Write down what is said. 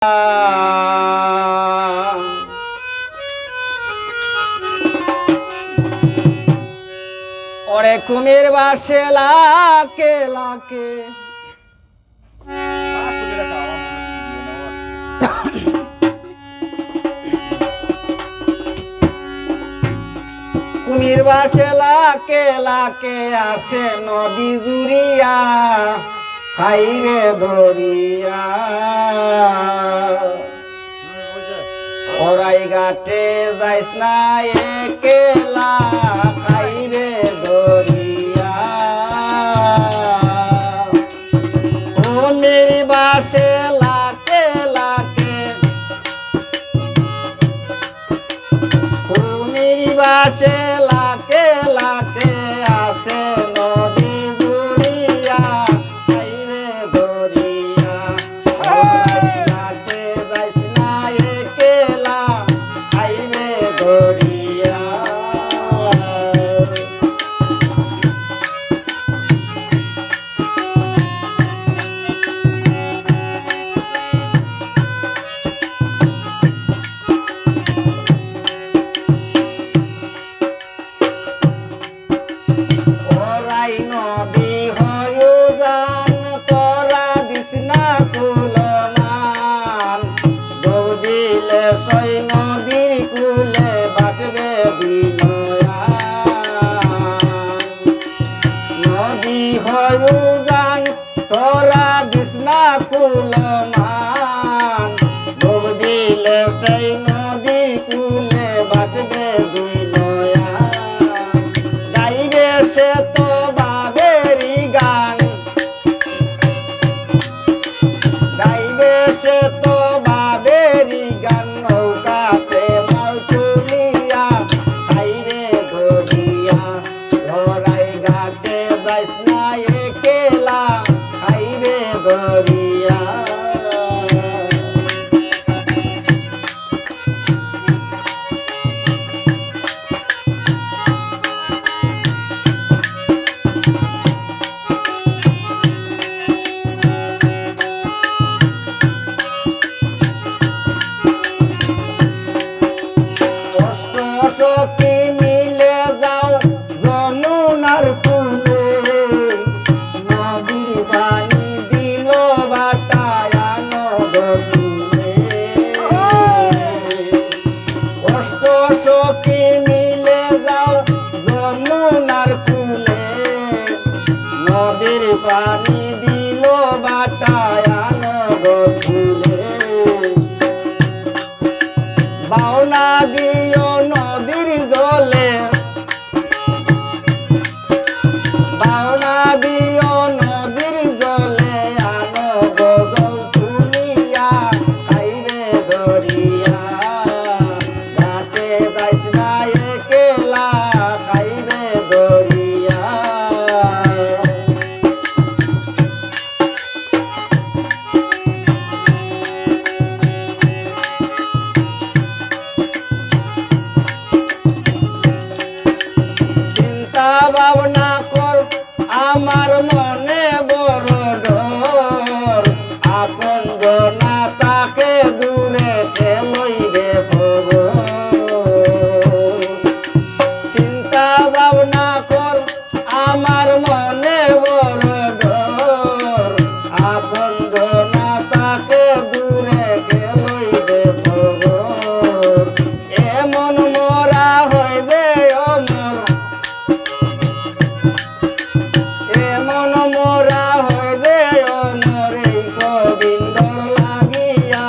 ওরে কুমির বাসে লাকে লাকে কুমির বাসে লাকে লাকে আছে নদী জুড়িয়া খাইবে ধরিয়া ওরাই ঘাটে যাইস না একেলা খাইবে ধরিয়া কুমির বাসে লাকে লাকে কুমির বাসে লাকে লাকে আছে নদী জুড়িয়া খাইবে ধরিয়া ঘাটে যাইস না একেলা খাইবে ধরিয়া নদী হয় জান তোরা দিস না কুলমান দৌদিলে সই নদীর কুলে বাঁচবে নদী হয় জান তোরা দিস না কুলমান দৌদিলে সই নদীর কুলে বাঁচবে দুই নয়া যাইবে সে তো সে তো বাবেরি গান নৌকাতে মাল তুলিয়া খাইবে ধরিয়া লড়াই ঘাটে যাইস না একেলা খাইবে ধরিয়া সখী মিলে যাও যমুনার কুলে নদীর পানি দিল বাটায়া নদীরে কষ্ট সখী মিলে যাও যমুনার কুলে নদীর পানি দিল বাটায়া নদীরে বাউনা দিও নদীর জলে বাউনা দিও নদীর জলে আনো গজল তুলিয়া খাইবে ধরিয়া ঘাটে যাইস না একেলা খাইবে ধরিয়া ভাবনা কর আমার মনে বড় ডর আপন জনা তাকে দূরে লইবে চিন্তা ভাবনা কর আমার মনে বড় ডর আপন জনা তাকে দূরে লইবে এমন মোরা হয় যে অমর এমন মোরা হয় যে অমর এই গোবিন্দর লাগিয়া